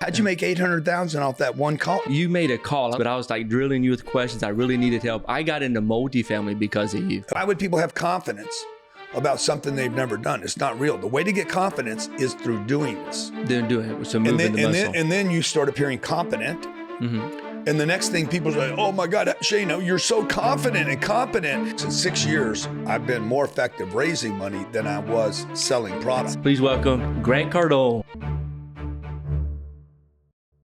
How'd you make 800,000 off that one call? You made a call, but I was like drilling you with questions. I really needed help. I got into multifamily because of you. Why would people have confidence about something they've never done? It's not real. The way to get confidence is through doing this. They're doing it. So moving the muscle. And then you start appearing competent. Mm-hmm. And the next thing people say, oh my God, Shane, you're so confident and competent. In 6 years, I've been more effective raising money than I was selling products. Please welcome Grant Cardone.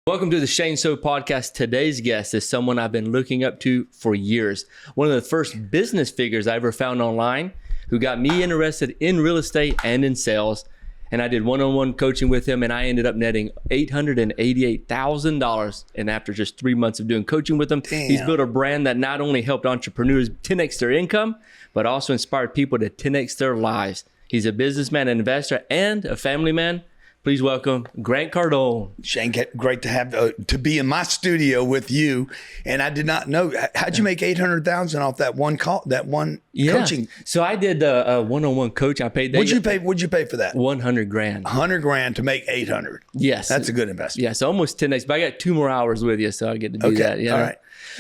Welcome to the Shane Seo Podcast. Today's guest is someone I've been looking up to for years. One of the first business figures I ever found online who got me interested in real estate and in sales. And I did one-on-one coaching with him, and I ended up netting $888,000. And after just 3 months of doing coaching with him, he's built a brand that not only helped entrepreneurs 10x their income, but also inspired people to 10x their lives. He's a businessman, an investor, and a family man. Please welcome Grant Cardone. Shane, great to have to be in my studio with you. And I did not know. How'd you make 800,000 off that one call? That one coaching? So I did a one-on-one coach. I paid that. What'd you pay for that? 100 grand. 100 grand to make 800. Yes, that's a good investment. Yeah, so almost 10x. But I got 2 more hours with you, so I get to do that. Yeah. All right.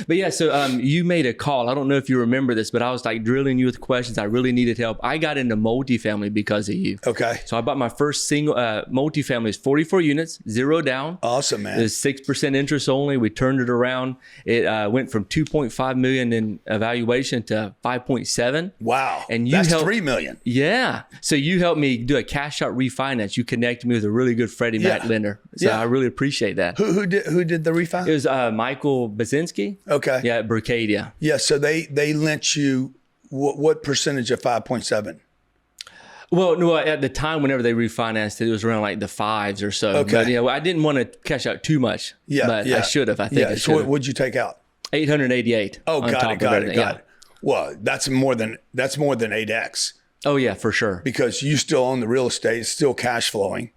But yeah, so you made a call. I don't know if you remember this, but I was like drilling you with questions. I really needed help. I got into multifamily because of you. Okay. So I bought my first single multifamily. It's 44 units, 0 down. Awesome, man. It's 6% interest only. We turned it around. It went from 2.5 million in evaluation to 5.7. Wow. And that's 3 million. Yeah. So you helped me do a cash out refinance. You connected me with a really good Freddie Mac lender. So I really appreciate that. Who did the refi? It was Michael Basinski. Okay. Yeah, at Berkadia. Yeah, so they lent you what percentage of 5.7? Well, no, at the time, whenever they refinanced it, it was around like the 5s or so. Okay. But I didn't want to cash out too much. But I should have. I think I should. So what'd you take out? 888. Oh, got it. Well, that's more than 8x. Oh yeah, for sure. Because you still own the real estate, it's still cash flowing.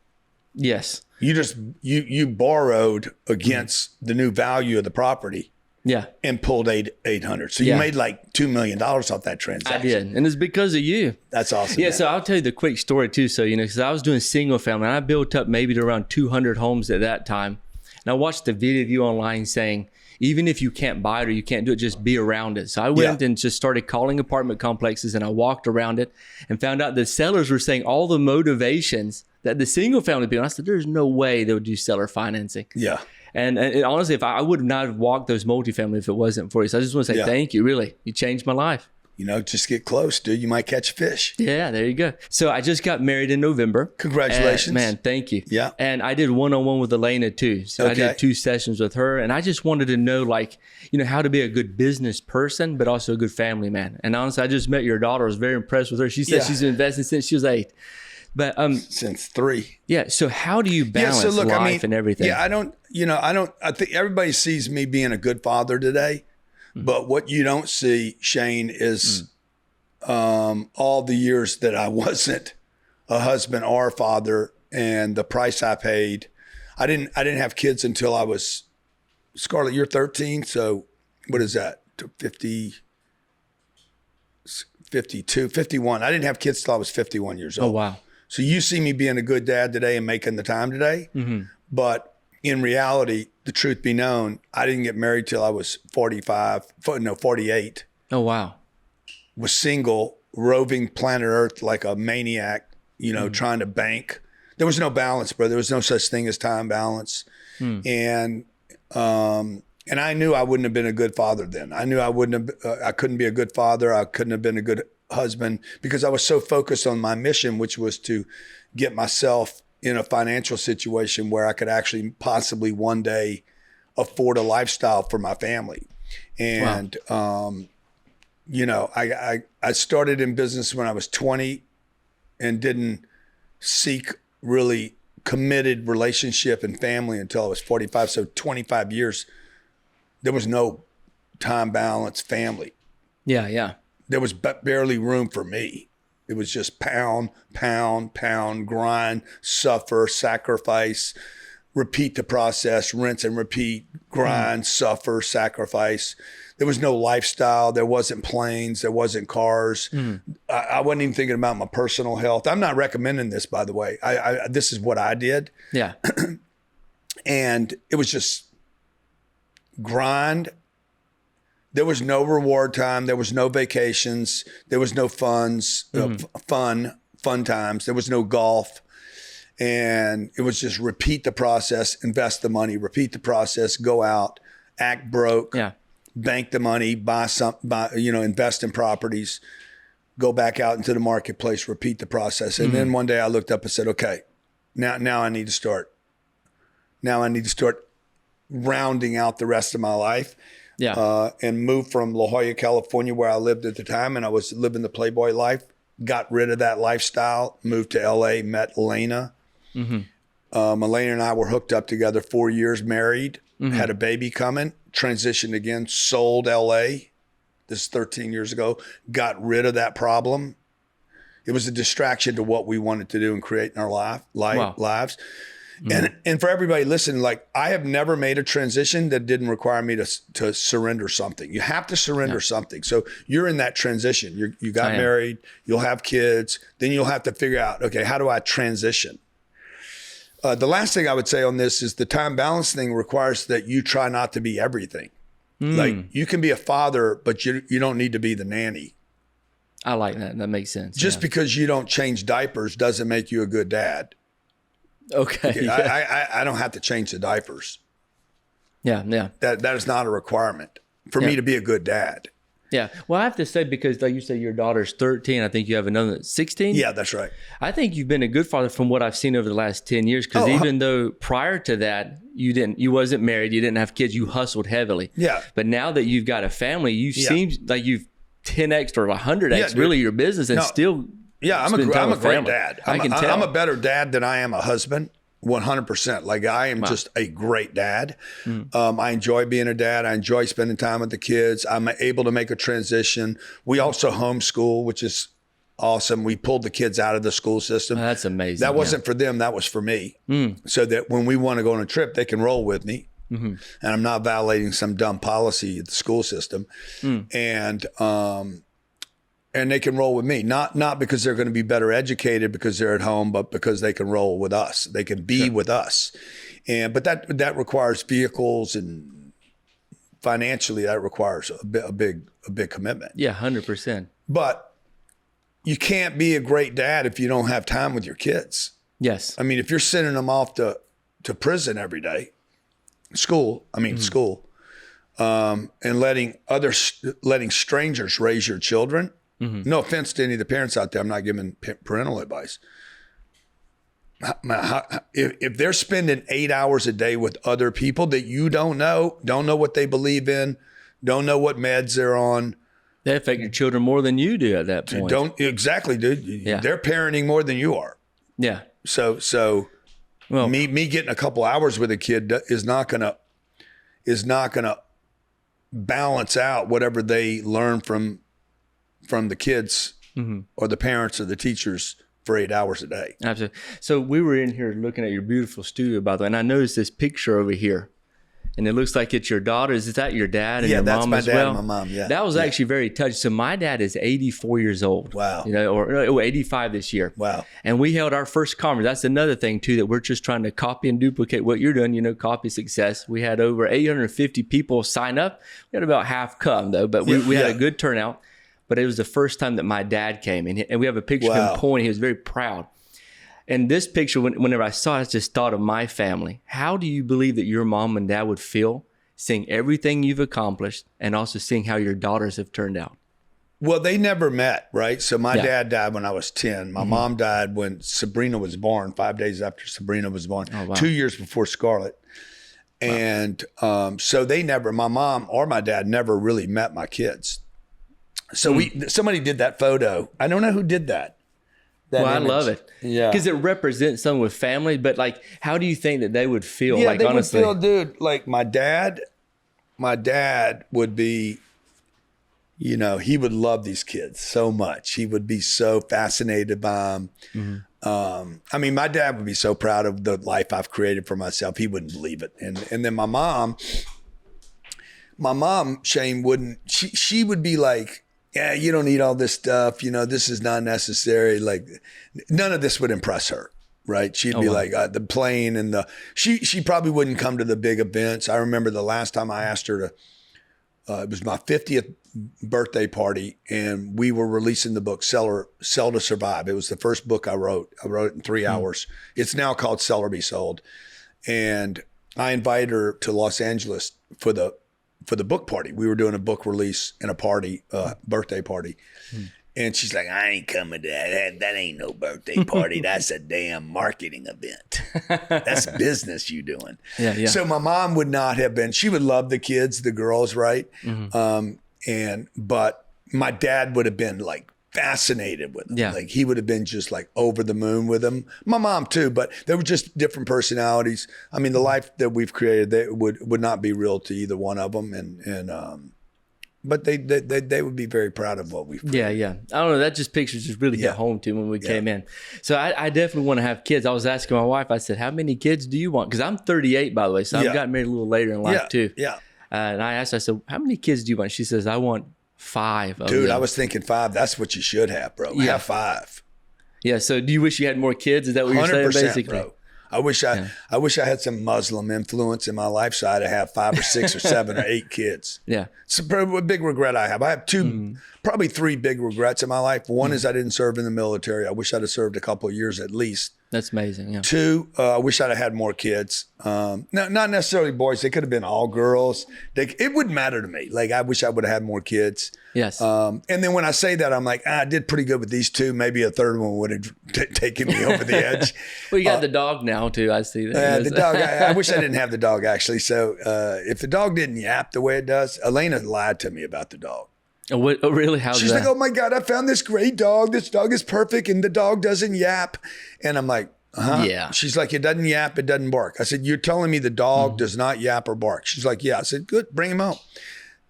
Yes. You just you borrowed against the new value of the property. Yeah. And pulled 800. So you made like $2 million off that transaction. I did. And it's because of you. That's awesome. Yeah. Man. So I'll tell you the quick story too. So, because I was doing single family and I built up maybe to around 200 homes at that time. And I watched the video of you online saying, even if you can't buy it or you can't do it, just be around it. So I went and just started calling apartment complexes and I walked around it and found out the sellers were saying all the motivations that the single family people, I said, there's no way they would do seller financing. Yeah. And honestly, if I would not have walked those multifamily if it wasn't for you. So I just want to say thank you. Really, you changed my life. Just get close, dude. You might catch a fish. Yeah, there you go. So I just got married in November. Congratulations. Man, thank you. Yeah. And I did one-on-one with Elena too. So I did 2 sessions with her. And I just wanted to know how to be a good business person, but also a good family man. And honestly, I just met your daughter. I was very impressed with her. She said she's been investing since she was 8. But since 3. Yeah. So how do you balance life and everything? Yeah, I think everybody sees me being a good father today, but what you don't see, Shane, is all the years that I wasn't a husband or a father and the price I paid. I didn't have kids until I was, Scarlett, you're 13. So what is that? 50, 52, 51. I didn't have kids till I was 51 years old. Oh, wow. So you see me being a good dad today and making the time today. But in reality, the truth be known, I didn't get married till I was 48. Oh, wow. Was single, roving planet Earth like a maniac, trying to bank. There was no balance, bro. There was no such thing as time balance. And I knew I wouldn't have been a good father then. I knew I couldn't be a good father. I couldn't have been a good husband because I was so focused on my mission, which was to get myself in a financial situation where I could actually possibly one day afford a lifestyle for my family. And, I started in business when I was 20 and didn't seek really committed relationship and family until I was 45. So 25 years, there was no time balance family. Yeah. Yeah. There was barely room for me. It was just pound, grind, suffer, sacrifice, repeat the process, rinse and repeat, grind, suffer, sacrifice. There was no lifestyle. There wasn't planes. There wasn't cars. I wasn't even thinking about my personal health. I'm not recommending this, by the way. This is what I did. Yeah. And it was just grind. There was no reward time. There was no vacations. There was no fun times. There was no golf. And it was just repeat the process, invest the money, repeat the process, go out, act broke, bank the money, invest in properties, go back out into the marketplace, repeat the process. And then one day I looked up and said, okay, now I need to start. Now I need to start rounding out the rest of my life. And moved from La Jolla, California, where I lived at the time, and I was living the Playboy life. Got rid of that lifestyle, moved to LA, met Elena. Elena and I were hooked up together 4 years, married, had a baby coming, transitioned again, sold LA. This is 13 years ago. Got rid of that problem. It was a distraction to what we wanted to do and create in our lives. And for everybody listening, like, I have never made a transition that didn't require me to surrender something. You have to surrender something. So you're in that transition. You got married, you'll have kids, then you'll have to figure out, okay, how do I transition? The last thing I would say on this is the time balance thing requires that you try not to be everything. Like, you can be a father, but you don't need to be the nanny. I like that. That makes sense. Just because you don't change diapers doesn't make you a good dad. Okay. I don't have to change the diapers. Yeah. That is not a requirement for me to be a good dad. Yeah. Well, I have to say, because like you say, your daughter's 13. I think you have another 16. Yeah, that's right. I think you've been a good father from what I've seen over the last 10 years. Because even though prior to that, you wasn't married, you didn't have kids, you hustled heavily. Yeah. But now that you've got a family, you seem like you've 10x or 100x really your business and still. Yeah, I'm a great dad. I can tell. I'm a better dad than I am a husband. 100%. Like, I am just a great dad. I enjoy being a dad. I enjoy spending time with the kids. I'm able to make a transition. We also homeschool, which is awesome. We pulled the kids out of the school system. Oh, that's amazing. That wasn't for them. That was for me. So that when we want to go on a trip, they can roll with me. And I'm not violating some dumb policy at the school system. And they can roll with me, not because they're going to be better educated because they're at home, but because they can roll with us. They can be with us. But that requires vehicles, and financially that requires a big commitment. Yeah, 100%. But you can't be a great dad if you don't have time with your kids. Yes. I mean, if you're sending them off to prison every day, school, and letting strangers raise your children. No offense to any of the parents out there. I'm not giving parental advice. If they're spending 8 hours a day with other people that you don't know what they believe in, don't know what meds they're on. They affect your children more than you do at that point. Exactly, dude. Yeah. They're parenting more than you are. Yeah. So me getting a couple hours with a kid is not gonna balance out whatever they learn from the kids or the parents or the teachers for 8 hours a day. Absolutely. So we were in here looking at your beautiful studio, by the way, and I noticed this picture over here, and it looks like it's your daughter. Is that your dad and your mom as well? Yeah, that's my dad and my mom, yeah. That was actually very touching. So my dad is 84 years old. Wow. Or 85 this year. Wow. And we held our first conference. That's another thing, too, that we're just trying to copy and duplicate what you're doing, copy success. We had over 850 people sign up. We had about half come, though, but we had a good turnout. But it was the first time that my dad came, and we have a picture of him pointing. He was very proud. And this picture, whenever I saw it, I just thought of my family. How do you believe that your mom and dad would feel seeing everything you've accomplished and also seeing how your daughters have turned out? Well, they never met, right? So my dad died when I was 10. My mom died when Sabrina was born, 5 days after Sabrina was born, 2 years before Scarlett. And so my mom or my dad never really met my kids. So somebody did that photo. I don't know who did that. I love it. Yeah. Because it represents someone with family, but like, how do you think that they would feel? Yeah, they honestly would feel, dude, like my dad would be, he would love these kids so much. He would be so fascinated by them. My dad would be so proud of the life I've created for myself. He wouldn't believe it. And then my mom, Shane, she would be like, yeah, you don't need all this stuff. This is not necessary. Like, none of this would impress her, right? She'd be like the plane and she probably wouldn't come to the big events. I remember the last time I asked her to, it was my 50th birthday party, and we were releasing the book Sell to Survive. It was the first book I wrote. I wrote it in 3 hours. It's now called Sell or Be Sold. And I invited her to Los Angeles for the book party. We were doing a book release and a party, birthday party. And she's like, I ain't coming to that. That ain't no birthday party. That's a damn marketing event. That's business you doing. Yeah. So my mom would not have been, she would love the kids, the girls, right? But my dad would have been like fascinated with them. Yeah. Like he would have been just like over the moon with them. My mom too, but they were just different personalities. I mean, the life that we've created, they would not be real to either one of them. But they would be very proud of what we've created. Yeah. I don't know. That just pictures just really hit home to me when we came in. So I definitely want to have kids. I was asking my wife, I said, how many kids do you want? Because I'm 38, by the way. So I've gotten married a little later in life too. Yeah. And I asked her, I said, how many kids do you want? She says, I want 5 of Dude, them. I was thinking 5. That's what you should have, bro. Yeah. Have 5. Yeah. So do you wish you had more kids? Is that what you're saying, basically? Bro. I wish I had some Muslim influence in my life, so I'd have 5 or 6 or 7 or 8 kids. Yeah. It's a big regret I have. I have 2, probably 3 big regrets in my life. One is I didn't serve in the military. I wish I'd have served a couple of years at least. That's amazing. Yeah. 2, I wish I'd have had more kids. Not necessarily boys. They could have been all girls. It wouldn't matter to me. Like, I wish I would have had more kids. Yes. And then when I say that, I'm like, I did pretty good with these 2. Maybe a third one would have taken me over the edge. Well, you got the dog now too. I see that. The dog. I wish I didn't have the dog actually. So if the dog didn't yap the way it does, Elena lied to me about the dog. Oh, really? How's She's that? like, oh my God, I found this great dog. This dog is perfect. And the dog doesn't yap. And I'm like, Yeah. She's like, it doesn't yap, it doesn't bark. I said, you're telling me the dog does not yap or bark? She's like, yeah. I said, good, bring him home.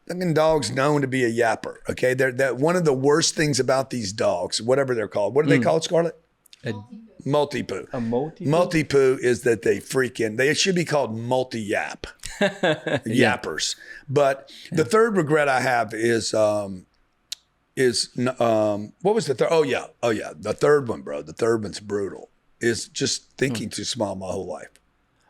Fucking dog's known to be a yapper. Okay. They're one of the worst things about these dogs, whatever they're called. What are they called, Scarlett? Multi-poo. A multi-poo? Multi-poo is that they should be called multi-yap. Yappers. But the third regret I have is what was the third? Oh yeah. The third one, bro. The third one's brutal. Is just thinking too small my whole life.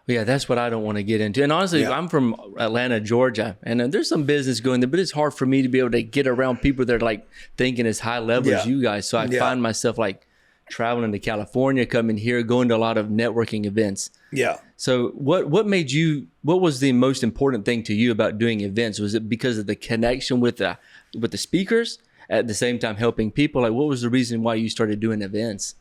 Yeah, that's what I don't want to get into. And honestly, I'm from Atlanta, Georgia, and there's some business going there, but it's hard for me to be able to get around people that are like thinking as high level as you guys. So I find myself like traveling to California, coming here, going to a lot of networking events. Yeah. So what was the most important thing to you about doing events? Was it because of the connection with the speakers, at the same time helping people? Like, what was the reason why you started doing events?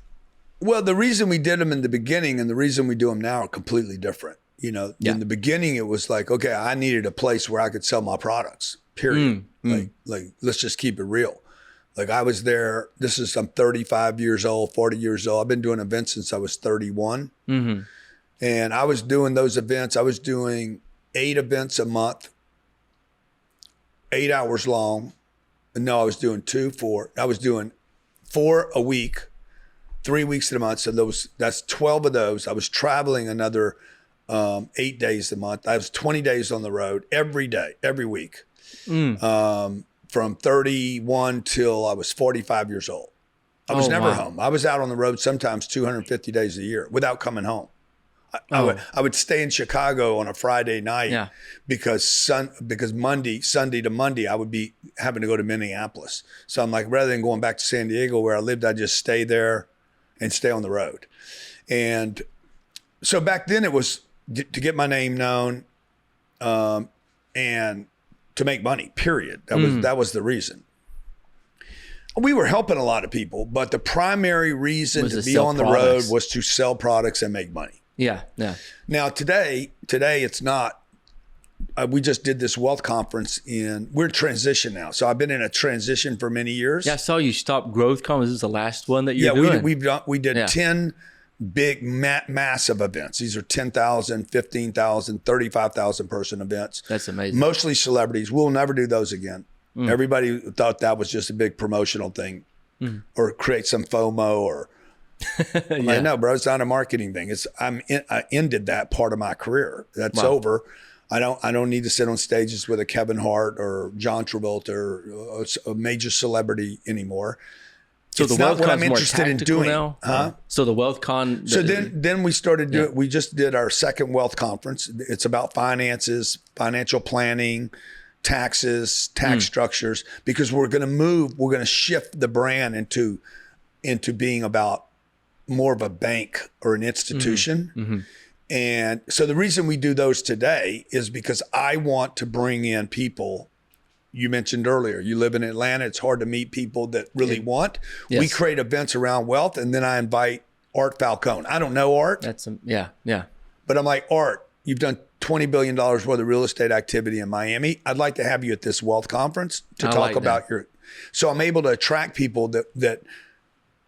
Well, the reason we did them in the beginning and the reason we do them now are completely different. You know, in the beginning, it was like, okay, I needed a place where I could sell my products, period. Like, let's just keep it real. Like I was there, I'm 35 years old, 40 years old. I've been doing events since I was 31. And I was doing those events. I was doing 8 events a month, 8 hours long. No, I was doing 4. I was doing 4 a week. 3 weeks in a month. So that's 12 of those. I was traveling another 8 days a month. I was 20 days on the road every day, every week, from 31 till I was 45 years old. I was never home. I was out on the road sometimes 250 days a year without coming home. I would stay in Chicago on a Friday night because Sunday to Monday, I would be having to go to Minneapolis. So I'm like, rather than going back to San Diego where I lived, I'd just stay there and stay on the road. And so back then it was to get my name known and to make money, period. That was the reason. We were helping a lot of people, but the primary reason to be on the road was to sell products and make money. Yeah. Now today it's not. We just did this wealth conference we're in transition now. So I've been in a transition for many years. Yeah, I saw you stop growth conference. This is the last one that you're doing. We did 10 big massive events. These are 10,000, 15,000, 35,000 person events. That's amazing. Mostly celebrities. We'll never do those again. Everybody thought that was just a big promotional thing or create some FOMO or I'm like, no, bro, it's not a marketing thing. I ended that part of my career. That's over. I don't need to sit on stages with a Kevin Hart or John Travolta or a major celebrity anymore. So it's the not wealth what con's I'm more interested in tactical doing. now? Huh? So the wealth con. So then we started doing, we just did our second wealth conference. It's about finances, financial planning, taxes, tax structures, because we're going to shift the brand into being about more of a bank or an institution. And so the reason we do those today is because I want to bring in people. You mentioned earlier, you live in Atlanta. It's hard to meet people that really want. Yes. We create events around wealth, and then I invite Art Falcone. I don't know Art. But I'm like, Art, you've done $20 billion worth of real estate activity in Miami. I'd like to have you at this wealth conference to talk about your. So I'm able to attract people that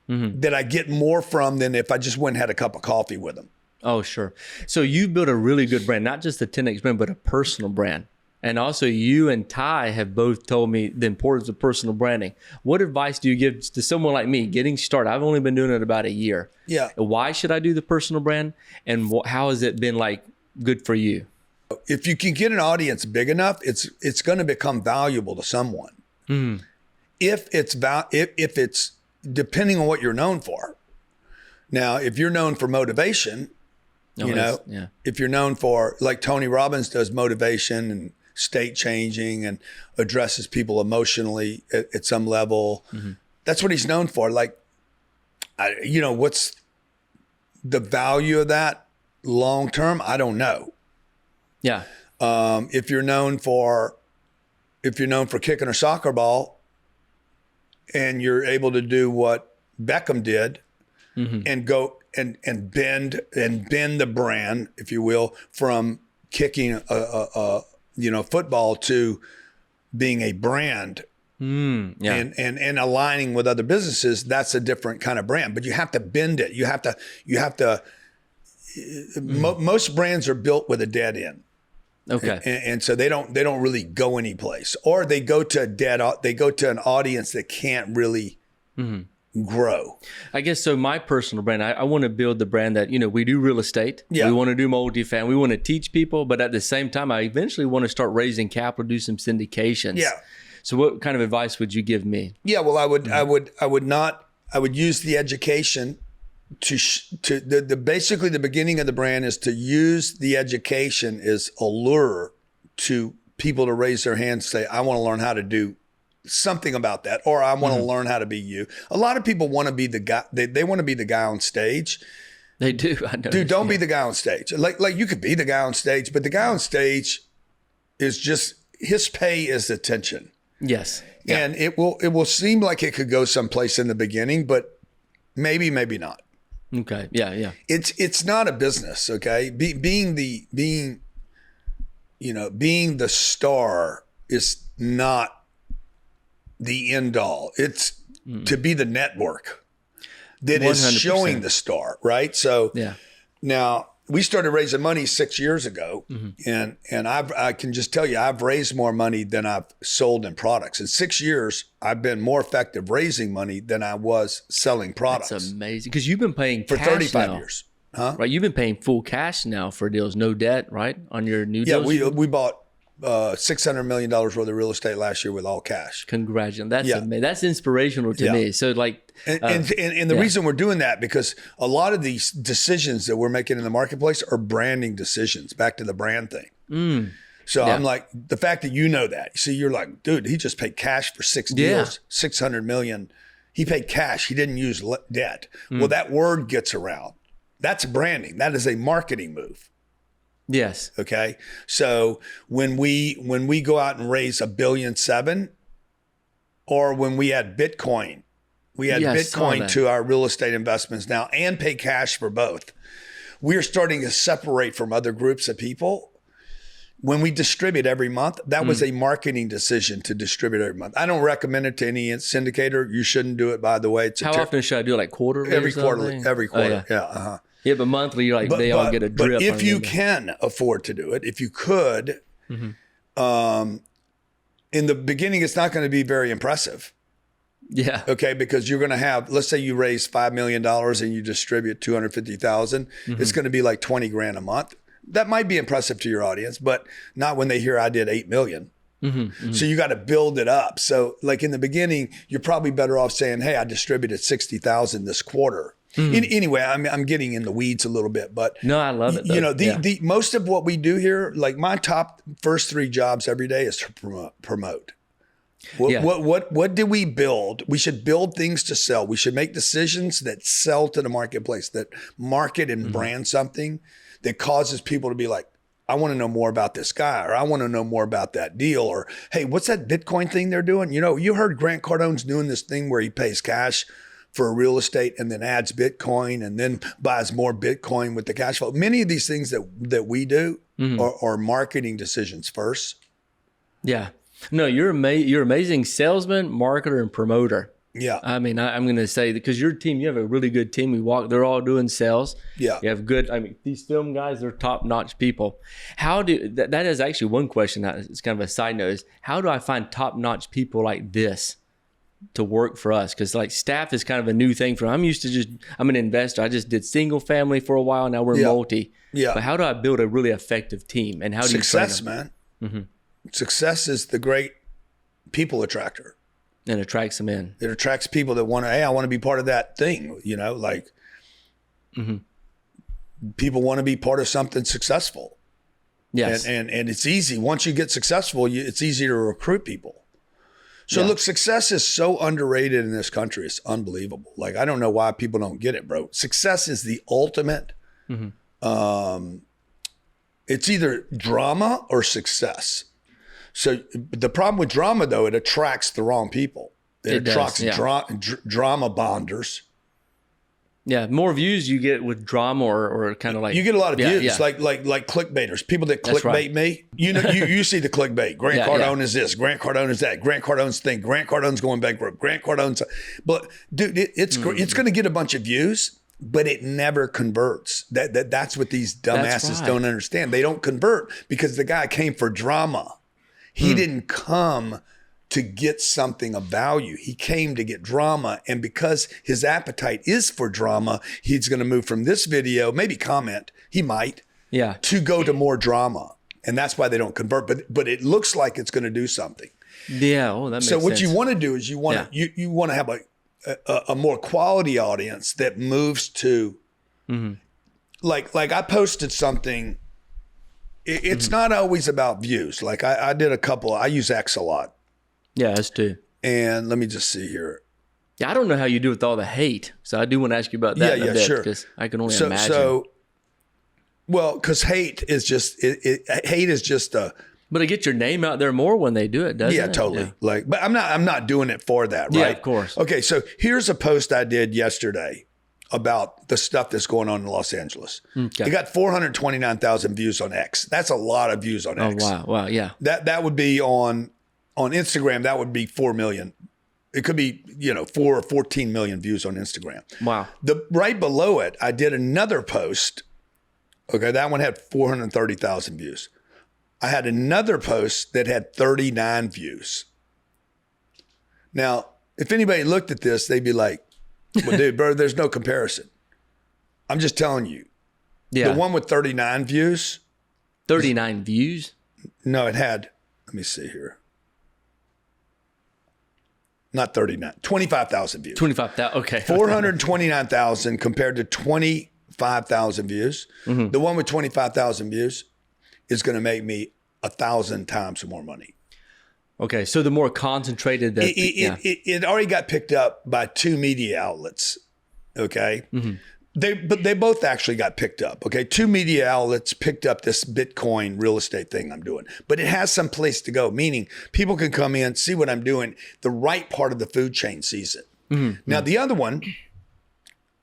I get more from than if I just went and had a cup of coffee with them. Oh, sure. So you built a really good brand, not just the 10X brand, but a personal brand. And also you and Ty have both told me the importance of personal branding. What advice do you give to someone like me getting started? I've only been doing it about a year. Yeah. Why should I do the personal brand? And how has it been like good for you? If you can get an audience big enough, it's going to become valuable to someone. If it's depending on what you're known for. Now, if you're known for motivation, if you're known for, like Tony Robbins does motivation and state changing and addresses people emotionally at some level, that's what he's known for. Like, what's the value of that long term? I don't know. Yeah. If you're known for kicking a soccer ball and you're able to do what Beckham did and go and bend the brand, if you will, from kicking a football to being a brand and aligning with other businesses, that's a different kind of brand. But you have to bend it. You have to. Most brands are built with a dead end. Okay. And so they don't really go anyplace, or they go to an audience that can't really grow. I guess so. My personal brand, I want to build the brand that, we do real estate. Yeah. We want to do multifamily. We want to teach people, but at the same time, I eventually want to start raising capital, do some syndications. Yeah. So what kind of advice would you give me? Yeah. Well, I would use the education basically the beginning of the brand is to use the education as a lure to people to raise their hands and say, I want to learn how to do something about that, or I want to learn how to be you. A lot of people want to be the guy. They want to be the guy on stage. They do. I know. Dude, don't be the guy on stage. Like you could be the guy on stage, but the guy on stage is just, his pay is attention. Yes. Yeah. And it will seem like it could go someplace in the beginning, but maybe not. Okay. Yeah. It's not a business. Okay. Being the star is not the end all. It's to be the network that 100%. Is showing the star, right? So now we started raising money 6 years ago, and I can just tell you, I've raised more money than I've sold in products. In 6 years, I've been more effective raising money than I was selling products. That's amazing, because you've been paying for cash 35 now. years. Huh? Right, you've been paying full cash now for deals, no debt, right, on your new deals? Yeah, we bought $600 million worth of real estate last year with all cash. Congratulations. That's amazing. That's inspirational to me. So and the reason we're doing that, because a lot of these decisions that we're making in the marketplace are branding decisions, back to the brand thing. So I'm like, the fact that you know that, see, you're like, dude, he just paid cash for 6 deals, 600 million. He paid cash. He didn't use debt. Well, that word gets around. That's branding. That is a marketing move. Yes. Okay. So when we go out and raise $1.7 billion, or when we add Bitcoin, Bitcoin to our real estate investments now and pay cash for both. We're starting to separate from other groups of people. When we distribute every month, that was a marketing decision to distribute every month. I don't recommend it to any syndicator. You shouldn't do it, by the way. How often should I do it? Like quarterly? Every quarter. Oh, yeah. Yeah, but monthly, you're like, they all get a drip. But if you can afford to do it, if you could, in the beginning, it's not going to be very impressive. Yeah. Okay. Because you're going to have, let's say you raise $5 million and you distribute 250,000. It's going to be like 20 grand a month. That might be impressive to your audience, but not when they hear I did 8 million. So you got to build it up. So like in the beginning, you're probably better off saying, hey, I distributed 60,000 this quarter. Anyway, I'm getting in the weeds a little bit, but no, I love it. Though. You know, the most of what we do here, like my top first 3 jobs every day is to promote. What do we build? We should build things to sell. We should make decisions that sell to the marketplace, that market and brand something that causes people to be like, I want to know more about this guy, or I want to know more about that deal, or hey, what's that Bitcoin thing they're doing? You know, you heard Grant Cardone's doing this thing where he pays cash for real estate and then adds Bitcoin and then buys more Bitcoin with the cash flow. Many of these things that we do are marketing decisions first. Yeah. No, you're amazing salesman, marketer, and promoter. Yeah. I mean, I'm going to say, because your team, you have a really good team. They're all doing sales. Yeah. You have good, I mean, these film guys, they're top-notch people. That is actually one question that is kind of a side note is, how do I find top-notch people like this to work for us? Because like staff is kind of a new thing for me. I'm used to I'm an investor. I just did single family for a while. Now we're multi. Yeah. But how do I build a really effective team? And how do Success, you train them? man. Success is the great people attractor. And attracts them in. It attracts people that want to, hey, I want to be part of that thing, you know, like people want to be part of something successful. Yes. And it's easy. Once you get successful, it's easy to recruit people. So look, success is so underrated in this country. It's unbelievable. Like, I don't know why people don't get it, bro. Success is the ultimate. It's either drama or success. So the problem with drama, though, it attracts the wrong people. It attracts drama bonders. Yeah, more views you get with drama or kind of like you get a lot of views, like clickbaiters, people that clickbait me. You know, you see the clickbait. Grant Cardone is this. Grant Cardone is that. Grant Cardone's thing. Grant Cardone's going bankrupt. Grant Cardone's, but dude, it's going to get a bunch of views, but it never converts. That's what these dumbasses don't understand. They don't convert because the guy came for drama. He didn't come to get something of value. He came to get drama. And because his appetite is for drama, he's going to move from this video, maybe comment, he might, to go to more drama. And that's why they don't convert. But it looks like it's going to do something. Yeah. Oh, that makes sense. So what you want to do is you want to have a more quality audience that moves to, like I posted something. It's not always about views. Like I did a couple. I use X a lot. Yeah, us too. And let me just see here. Yeah, I don't know how you do with all the hate. So I do want to ask you about that in a bit, sure. Because I can only imagine. Because hate is just a. But it gets your name out there more when they do it, doesn't it? Yeah, totally. Yeah. But I'm not doing it for that, right? Yeah, of course. Okay, so here's a post I did yesterday about the stuff that's going on in Los Angeles. Okay. It got 429,000 views on X. That's a lot of views on X. Oh, wow, yeah. That would be on Instagram, that would be 4 million. It could be, 4 or 14 million views on Instagram. Wow. Right below it, I did another post. Okay, that one had 430,000 views. I had another post that had 39 views. Now, if anybody looked at this, they'd be like, well, dude, bro, there's no comparison. I'm just telling you. Yeah. The one with 39 views. 39 views? No, it had, let me see here. Not 39, 25,000 views. 25,000, okay. 429,000 compared to 25,000 views. The one with 25,000 views is going to make me 1,000 times more money. Okay, so the more concentrated that it already got picked up by 2 media outlets. Okay, they both actually got picked up. Okay, 2 media outlets picked up this Bitcoin real estate thing I'm doing, but it has some place to go. Meaning, people can come in, see what I'm doing. The right part of the food chain sees it. Now, the other one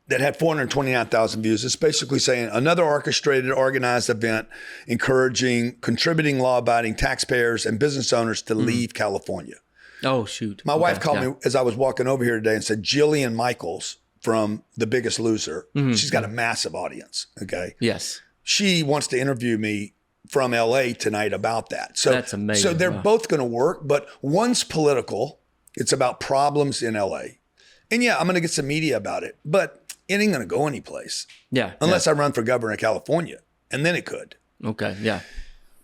that had 429,000 views is basically saying another orchestrated, organized event encouraging contributing, law-abiding taxpayers and business owners to leave California. Oh, shoot. My wife called me as I was walking over here today and said, Jillian Michaels from The Biggest Loser, she's got a massive audience, okay? Yes. She wants to interview me from LA tonight about that. So that's amazing. So they're both going to work, but one's political. It's about problems in LA. And yeah, I'm going to get some media about it, but it ain't going to go anyplace. Yeah. Unless I run for governor of California, and then it could. Okay, yeah.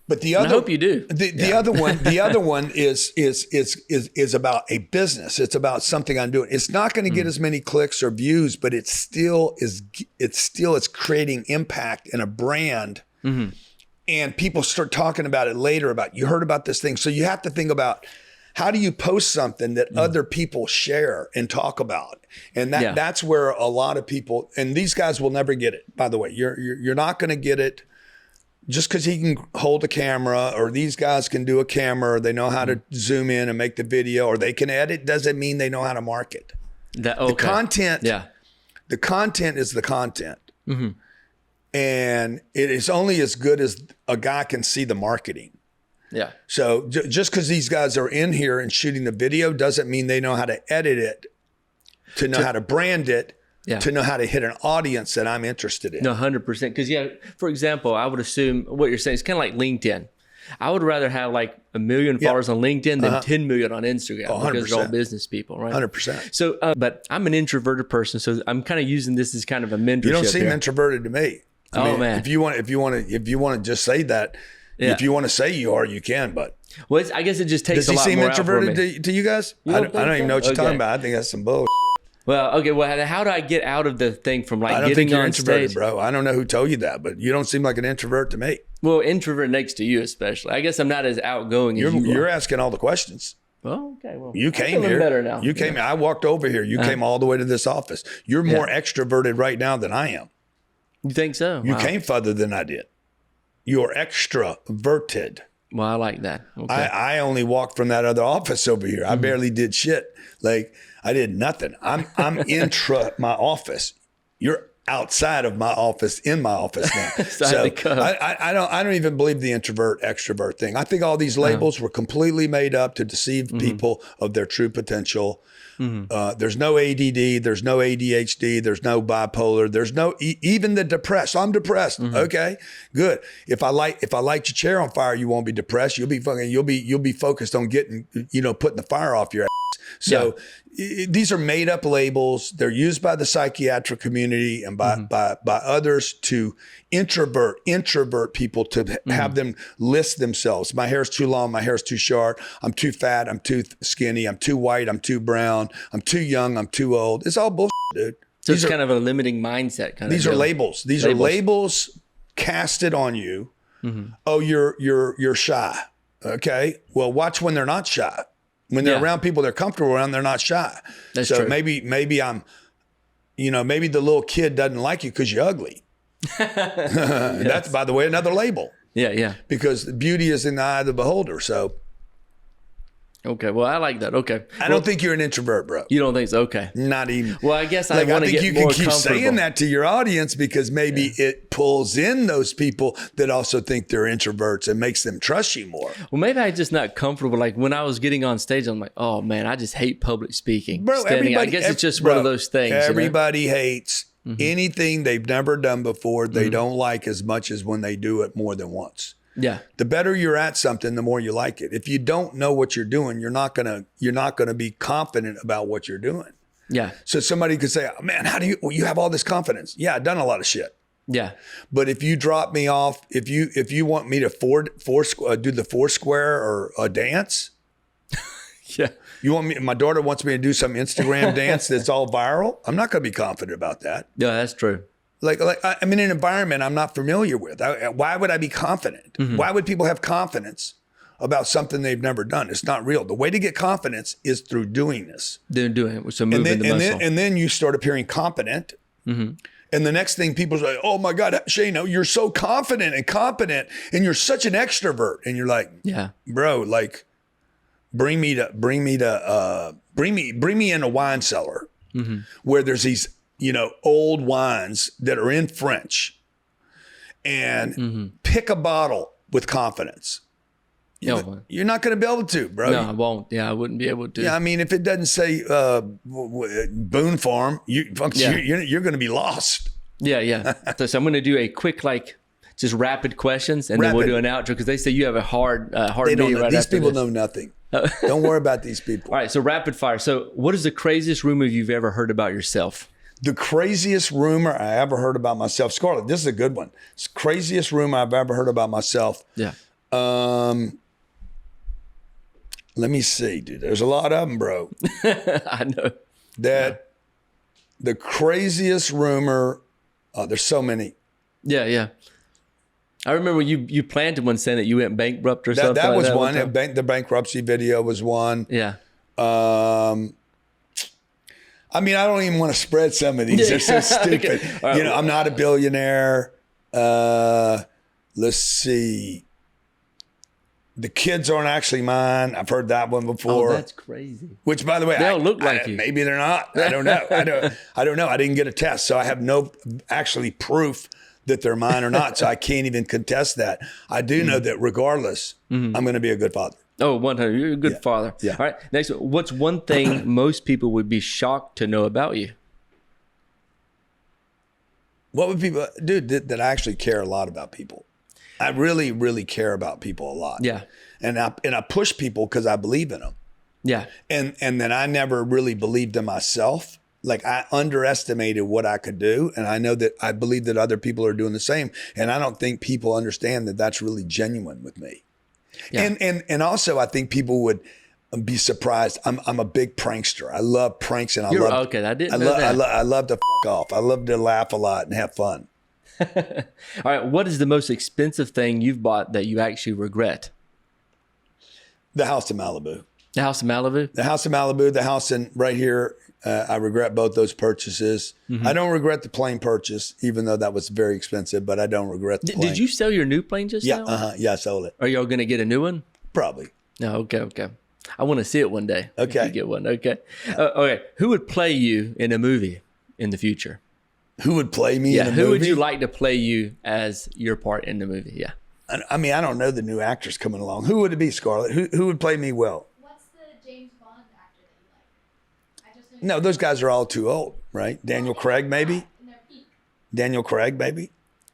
But the And other, I hope you do. The other one is about a business. It's about something I'm doing. It's not going to get as many clicks or views, but it's still creating impact and a brand. And people start talking about it later about, you heard about this thing. So you have to think about, how do you post something that other people share and talk about? And that's where a lot of people, and these guys will never get it, by the way. You're not going to get it just because he can hold a camera, or these guys can do a camera, or they know how to zoom in and make the video, or they can edit, doesn't mean they know how to market. The content, the content is the content. And it is only as good as a guy can see the marketing. Yeah. So just because these guys are in here and shooting the video doesn't mean they know how to edit it, to know how to brand it, to know how to hit an audience that I'm interested in. No, 100%. Because for example, I would assume what you're saying is kind of like LinkedIn. I would rather have like 1 million followers on LinkedIn than 10 million on Instagram, because they're all business people, right? 100%. So, but I'm an introverted person, so I'm kind of using this as kind of a mentorship. You don't seem introverted to me. I mean, man. If you want to just say that, if you want to say you are, you can. But I guess it just takes a lot more. Does he seem introverted to you guys? I don't even know what you're talking about. I think that's some bull. Well, okay. Well, how do I get out of the thing from like getting getting on introverted, stage, bro? I don't know who told you that, but you don't seem like an introvert to me. Well, introvert next to you, especially. I guess I'm not as outgoing as you are. You're asking all the questions. Well, okay. Well, you came here. Better now. You came. I walked over here. You came all the way to this office. You're more extroverted right now than I am. You think so? You came further than I did. You're extroverted. Well, I like that. Okay. I only walked from that other office over here. I barely did shit. Like, I did nothing. I'm intra my office. You're outside of my office, in my office now. So I don't even believe the introvert extrovert thing. I think all these labels were completely made up to deceive people of their true potential. There's no ADD, there's no ADHD, there's no bipolar, there's no even the depressed. I'm depressed. Okay, good. If I light your chair on fire, you won't be depressed. You'll be focused on getting, putting the fire off your ass. So these are made up labels. They're used by the psychiatric community and by others to introvert people, to have them list themselves. My hair's too long. My hair's too short. I'm too fat. I'm too skinny. I'm too white. I'm too brown. I'm too young. I'm too old. It's all bullshit, dude. So it's kind of a limiting mindset kind of. These are labels. These are labels casted on you. Oh, you're shy. Okay. Well, watch when they're not shy. When they're around people they're comfortable around, they're not shy. That's true. Maybe I'm, maybe the little kid doesn't like you because you're ugly. That's, by the way, another label. Yeah. Because beauty is in the eye of the beholder. So. Okay. Well, I like that. Okay. I don't think you're an introvert, bro. You don't think so? Okay. Not even. Well, I guess I want to get more comfortable. I think you can keep saying that to your audience because maybe it pulls in those people that also think they're introverts and makes them trust you more. Well, maybe I'm just not comfortable. Like when I was getting on stage, I'm like, oh man, I just hate public speaking. Bro, I guess it's just one of those things. Everybody hates anything they've never done before. They don't like as much as when they do it more than once. Yeah. The better you're at something, the more you like it. If you don't know what you're doing, you're not gonna be confident about what you're doing. Yeah. So somebody could say, oh, man, how do you have all this confidence? Yeah, I've done a lot of shit. Yeah. But if you drop me off, if you want me to do the Foursquare or a dance, my daughter wants me to do some Instagram dance that's all viral. I'm not gonna be confident about that. Yeah, that's true. Like I'm in an environment I'm not familiar with. Why would I be confident? Why would people have confidence about something they've never done? It's not real. The way to get confidence is through doing this. They're doing it. So moving the muscle. And then you start appearing competent. And the next thing people say, oh my God, Shane, you're so confident and competent and you're such an extrovert. And you're like, bro, like bring me in a wine cellar where there's these old wines that are in French and pick a bottle with confidence. You're not going to be able to, bro. No, I won't. Yeah, I wouldn't be able to. Yeah, I mean, if it doesn't say Boone Farm, you're going to be lost. Yeah. So I'm going to do a quick, just rapid questions, and then we'll do an outro because they say you have a hard meeting right These after people this. know nothing. Don't worry about these people. All right, so rapid fire. So what is the craziest rumor you've ever heard about yourself? The craziest rumor I ever heard about myself, Scarlett, this is a good one. It's the craziest rumor I've ever heard about myself. Yeah. Let me see, dude. There's a lot of them, bro. I know. That the craziest rumor, there's so many. Yeah. I remember you planted one saying that you went bankrupt or something. That was like one. The bankruptcy video was one. Yeah. I mean, I don't even want to spread some of these. They're so stupid. Okay. Right. I'm not a billionaire. Let's see. The kids aren't actually mine. I've heard that one before. Oh, that's crazy. Which, by the way, they don't look like you. Maybe they're not. I don't know. I don't know. I didn't get a test, so I have no actually proof that they're mine or not. So I can't even contest that. I do know that regardless, I'm going to be a good father. Oh, 100. You're a good father. Yeah. All right. Next, what's one thing most people would be shocked to know about you? What would people, dude, that I actually care a lot about people. I really, really care about people a lot. Yeah. And I push people because I believe in them. Yeah. And then I never really believed in myself. Like I underestimated what I could do. And I know that I believe that other people are doing the same. And I don't think people understand that that's really genuine with me. Yeah. And also I think people would be surprised. I'm a big prankster. I love pranks and I love to f*** off. I love to laugh a lot and have fun. All right. What is the most expensive thing you've bought that you actually regret? The house in Malibu. The house in Malibu? The house in Malibu, the house in right here. I regret both those purchases. I don't regret the plane purchase, even though that was very expensive, but I don't regret the plane. Did you sell your new plane just now? Yeah, I sold it. Are y'all going to get a new one? Probably. No, okay. I want to see it one day. Okay. If you get one. Okay. Okay. Who would play you in a movie in the future? Who would play me in a movie? Who would you like to play you as your part in the movie? Yeah. I mean, I don't know the new actors coming along. Who would it be, Scarlett? Who would play me well? What's the James Bond actor that you like? No, those guys are all too old, right? Daniel Craig, maybe? Daniel Craig, maybe?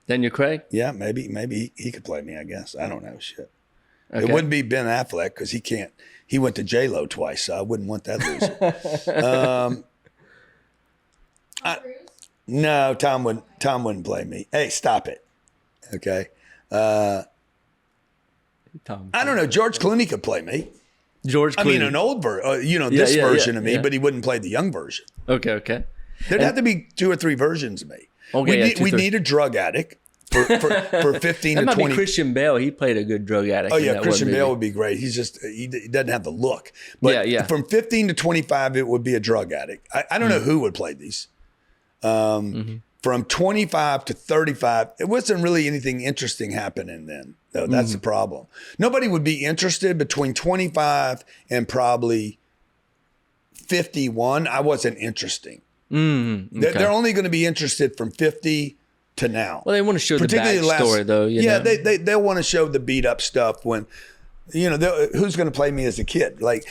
Daniel Craig? Yeah, maybe he could play me, I guess. I don't know, shit. Okay. It wouldn't be Ben Affleck because he can't. He went to J-Lo twice, so I wouldn't want that loser. No, Tom wouldn't play me. Hey, stop it. Okay. I don't know. George Clooney could play me. George Clooney. I mean, an old version, this version of me, but he wouldn't play the young version. Okay. There'd have to be 2 or 3 versions of me. Okay, we need a drug addict for 15 that to might 20. Be Christian Bale. He played a good drug addict. Oh yeah, Christian Bale would be great. He's just he doesn't have the look. But from 15 to 25, it would be a drug addict. I don't know who would play these. From 25 to 35, it wasn't really anything interesting happening then, though. That's the problem. Nobody would be interested between 25 and probably 51. I wasn't interesting. Okay. They're only going to be interested from 50 to now. Well, they want to show the backstory, though. You know? They'll want to show the beat up stuff when, who's going to play me as a kid? But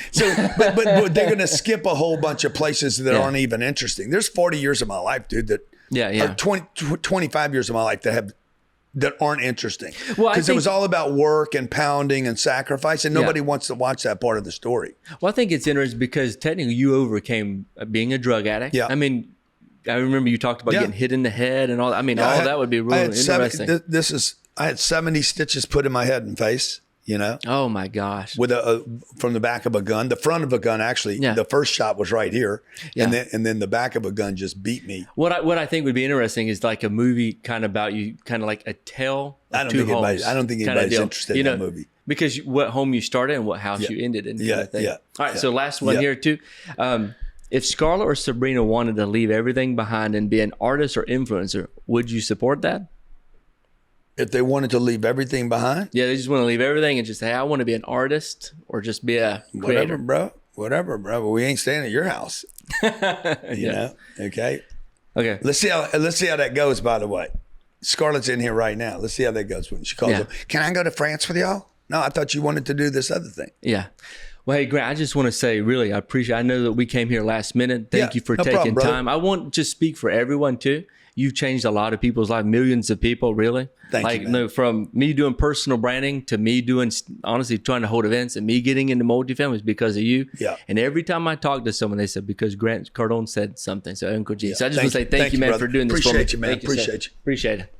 they're going to skip a whole bunch of places that aren't even interesting. There's 40 years of my life, dude, or 25 years of my life that aren't interesting. Because it was all about work and pounding and sacrifice, and nobody wants to watch that part of the story. Well, I think it's interesting because technically you overcame being a drug addict. Yeah. I mean, I remember you talked about getting hit in the head and all. I mean, all that would be really interesting. I had 70 stitches put in my head and face. Oh my gosh! With from the back of a gun, the front of a gun actually. Yeah. The first shot was right here, and then the back of a gun just beat me. What I think would be interesting is like a movie kind of about you, kind of like a tale of two homes. I don't think anybody's interested in that movie because what home you started and what house you ended in. Yeah. All right. So last one here too. If Scarlett or Sabrina wanted to leave everything behind and be an artist or influencer, would you support that? If they wanted to leave everything behind? Yeah, they just want to leave everything and just say, hey, I want to be an artist or just be a creator. Whatever, bro. But we ain't staying at your house. You know? Okay. Let's see how that goes, by the way. Scarlett's in here right now. Let's see how that goes when she calls up. Can I go to France with y'all? No, I thought you wanted to do this other thing. Yeah. Well, hey, Grant, I just want to say, really, I know that we came here last minute. Thank you for taking time. I want to speak for everyone, too. You've changed a lot of people's lives, millions of people, really. Thank you, man. From me doing personal branding to me doing, honestly, trying to hold events and me getting into multifamily is because of you. Yeah. And every time I talk to someone, they said, because Grant Cardone said something. So, Uncle G. So I just want to say thank you, man, brother. For doing this for me. Appreciate you, man. Appreciate you. Appreciate it.